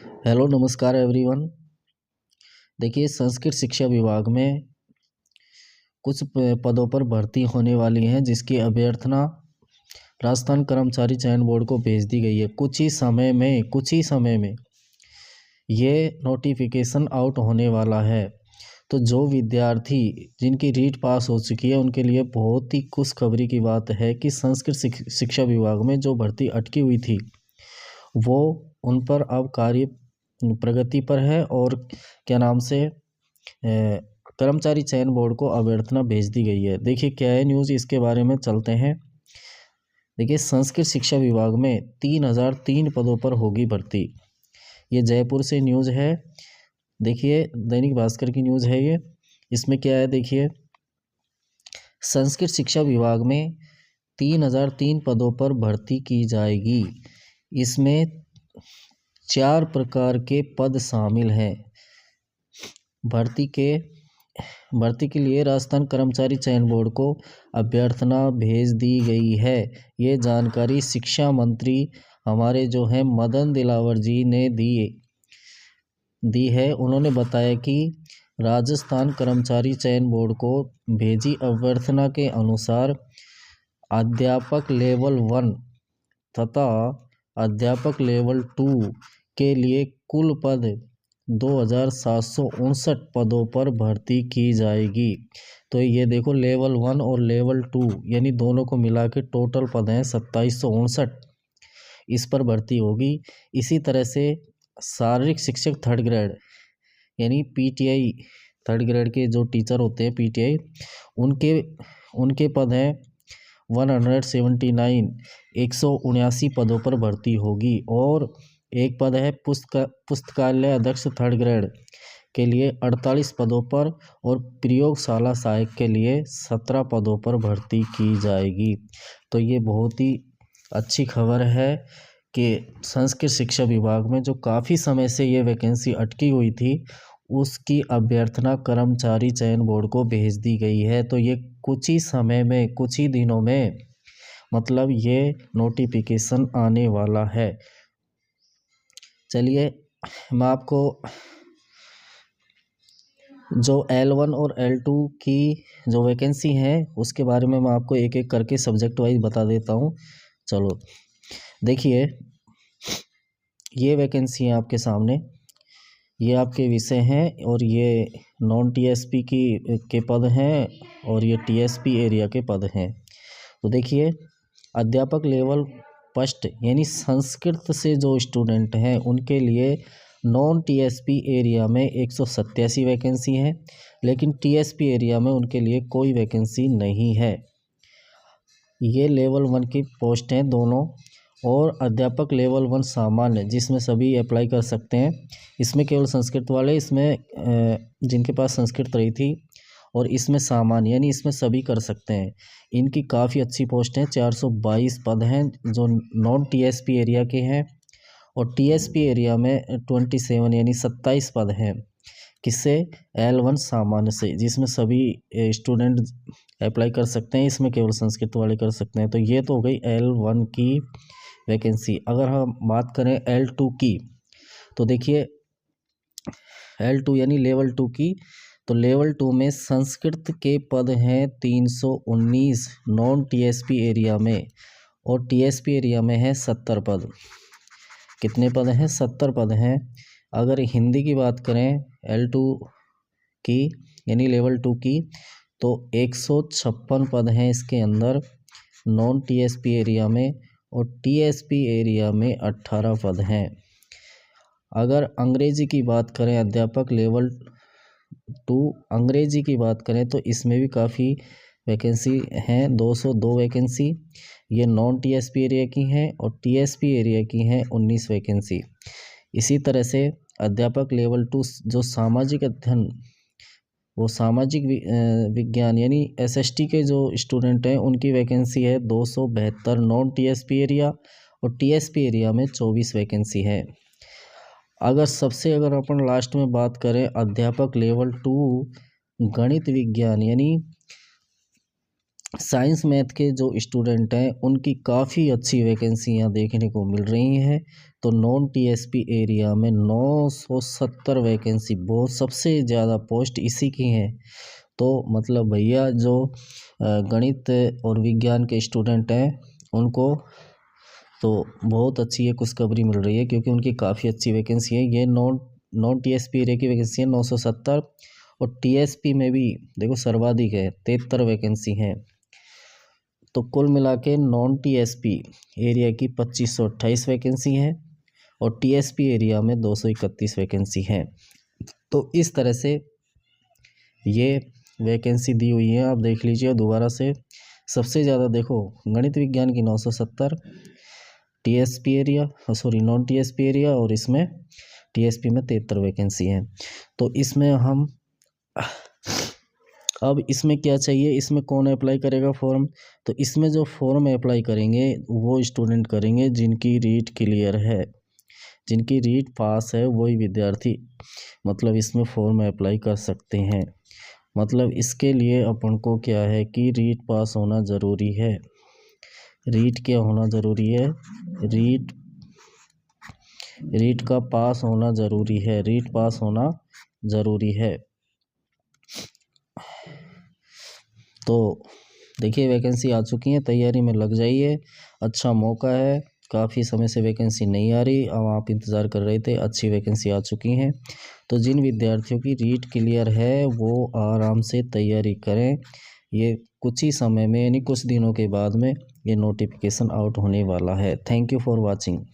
Hello नमस्कार everyone. देखिए, संस्कृत शिक्षा विभाग में कुछ पदों पर भर्ती होने वाली हैं, जिसकी अभ्यर्थना राजस्थान कर्मचारी चयन बोर्ड को भेज दी गई है। कुछ ही समय में ये नोटिफिकेशन आउट होने वाला है। तो जो विद्यार्थी जिनकी रीट पास हो चुकी है, उनके लिए बहुत ही खुशखबरी की बात है कि संस्कृत शिक्षा विभाग में जो भर्ती अटकी हुई थी वो उन पर अब कार्य प्रगति पर है और क्या नाम से कर्मचारी चयन बोर्ड को अभ्यर्थना भेज दी गई है। देखिए क्या है न्यूज़, इसके बारे में चलते हैं। देखिए, संस्कृत शिक्षा विभाग में 3003 पदों पर होगी भर्ती। ये जयपुर से न्यूज़ है। देखिए, दैनिक भास्कर की न्यूज़ है ये। इसमें क्या है, देखिए, संस्कृत शिक्षा विभाग में 3003 पदों पर भर्ती की जाएगी। इसमें 4 प्रकार के पद शामिल हैं। भर्ती के लिए राजस्थान कर्मचारी चयन बोर्ड को अभ्यर्थना भेज दी गई है। ये जानकारी शिक्षा मंत्री हमारे जो हैं मदन दिलावर जी ने दी है। उन्होंने बताया कि राजस्थान कर्मचारी चयन बोर्ड को भेजी अभ्यर्थना के अनुसार अध्यापक लेवल 1 तथा अध्यापक लेवल 2 के लिए कुल पद 2759 पदों पर भर्ती की जाएगी। तो ये देखो, लेवल 1 और लेवल 2 यानी दोनों को मिला के टोटल पद हैं 2759। इस पर भर्ती होगी। इसी तरह से शारीरिक शिक्षक 3rd ग्रेड यानी पीटीआई 3rd ग्रेड के जो टीचर होते हैं पीटीआई, उनके पद हैं 179 179 पदों पर भर्ती होगी। और एक पद है पुस्तकालय अध्यक्ष 3rd ग्रेड के लिए 48 पदों पर और प्रयोगशाला सहायक के लिए 17 पदों पर भर्ती की जाएगी। तो ये बहुत ही अच्छी खबर है कि संस्कृत शिक्षा विभाग में जो काफ़ी समय से ये वैकेंसी अटकी हुई थी, उसकी अभ्यर्थना कर्मचारी चयन बोर्ड को भेज दी गई है। तो ये कुछ ही समय में, कुछ ही दिनों में, मतलब ये नोटिफिकेशन आने वाला है। चलिए, मैं आपको जो L1 और L2 की जो वैकेंसी है उसके बारे में मैं आपको एक एक करके सब्जेक्ट वाइज बता देता हूँ। चलो देखिए, ये वैकेंसी है आपके सामने, ये आपके विषय हैं और ये नॉन टीएसपी के पद हैं और ये टीएसपी एरिया के पद हैं। तो देखिए, अध्यापक लेवल फर्स्ट यानी संस्कृत से जो स्टूडेंट हैं उनके लिए नॉन टीएसपी एरिया में 187 वैकेंसी है, लेकिन टीएसपी एरिया में उनके लिए कोई वैकेंसी नहीं है। ये लेवल 1 की पोस्ट हैं दोनों। और अध्यापक लेवल 1 सामान्य, जिसमें सभी अप्लाई कर सकते हैं। इसमें केवल संस्कृत वाले, इसमें जिनके पास संस्कृत रही थी, और इसमें सामान्य यानी इसमें सभी कर सकते हैं। इनकी काफ़ी अच्छी पोस्ट हैं, 422 पद हैं जो नॉन टीएसपी एरिया के हैं। और टीएसपी एरिया में 27 यानी 27 पद हैं। किससे? L1 सामान्य से, जिसमें सभी स्टूडेंट अप्लाई कर सकते हैं। इसमें केवल संस्कृत वाले कर सकते हैं। तो ये तो हो गई L1 की वैकेंसी। अगर हम बात करें L2 की, तो देखिए L2 यानी लेवल 2 की, तो लेवल 2 में संस्कृत के पद हैं 319 नॉन टीएसपी एरिया में, और टीएसपी एरिया में है 70 पद। कितने पद हैं? 70 पद हैं। अगर हिंदी की बात करें L2 की यानी लेवल 2 की, तो 156 पद हैं इसके अंदर नॉन टीएसपी एरिया में, और टीएसपी एरिया में 18 पद हैं। अगर अंग्रेजी की बात करें, अध्यापक लेवल 2 अंग्रेजी की बात करें, तो इसमें भी काफ़ी वैकेंसी हैं, 202 वैकेंसी। ये नॉन टीएसपी एरिया की हैं, और टीएसपी एरिया की हैं 19 वैकेंसी। इसी तरह से अध्यापक लेवल 2 जो सामाजिक अध्ययन, वो सामाजिक विज्ञान यानी एसएसटी के जो स्टूडेंट हैं, उनकी वैकेंसी है 272 नॉन टीएसपी एरिया, और टीएसपी एरिया में 24 वैकेंसी है। अगर अपन लास्ट में बात करें अध्यापक लेवल 2 गणित विज्ञान यानी साइंस मैथ के जो स्टूडेंट हैं उनकी काफ़ी अच्छी वैकेंसियाँ देखने को मिल रही हैं। तो नॉन टीएसपी एरिया में 970 वैकेंसी, बहुत सबसे ज़्यादा पोस्ट इसी की हैं। तो मतलब भैया जो गणित और विज्ञान के स्टूडेंट हैं उनको तो बहुत अच्छी ये खुशखबरी मिल रही है, क्योंकि उनकी काफ़ी अच्छी वैकेंसी है। ये नॉन टीएसपी एरिया की वैकेंसी है 970, और टीएसपी में भी देखो सर्वाधिक है, 73 वैकेंसी हैं। तो कुल मिला के नॉन टीएसपी एरिया की 2528 वैकेंसी हैं, और टीएसपी एरिया में 231 वैकेंसी हैं। तो इस तरह से ये वैकेंसी दी हुई है, आप देख लीजिए दोबारा से। सबसे ज़्यादा देखो गणित विज्ञान की 970, TSP area non TSP area, और इसमें टीएसपी में 73 वैकेंसी हैं। तो इसमें हम अब इसमें क्या चाहिए, इसमें कौन अप्लाई करेगा फॉर्म? तो इसमें जो फॉर्म अप्लाई करेंगे वो स्टूडेंट करेंगे जिनकी रीट क्लियर है, जिनकी रीट पास है, वही विद्यार्थी मतलब इसमें फॉर्म अप्लाई कर सकते हैं। मतलब इसके लिए अपन को क्या है कि रीट पास होना ज़रूरी है। रीट क्या होना ज़रूरी है? रीट का पास होना ज़रूरी है, रीट पास होना ज़रूरी है। तो देखिए वैकेंसी आ चुकी है, तैयारी में लग जाइए, अच्छा मौका है। काफ़ी समय से वैकेंसी नहीं आ रही, अब आप इंतज़ार कर रहे थे, अच्छी वैकेंसी आ चुकी हैं। तो जिन विद्यार्थियों की रीट क्लियर है वो आराम से तैयारी करें। ये कुछ ही समय में यानी कुछ दिनों के बाद में ये नोटिफिकेशन आउट होने वाला है। Thank you for watching.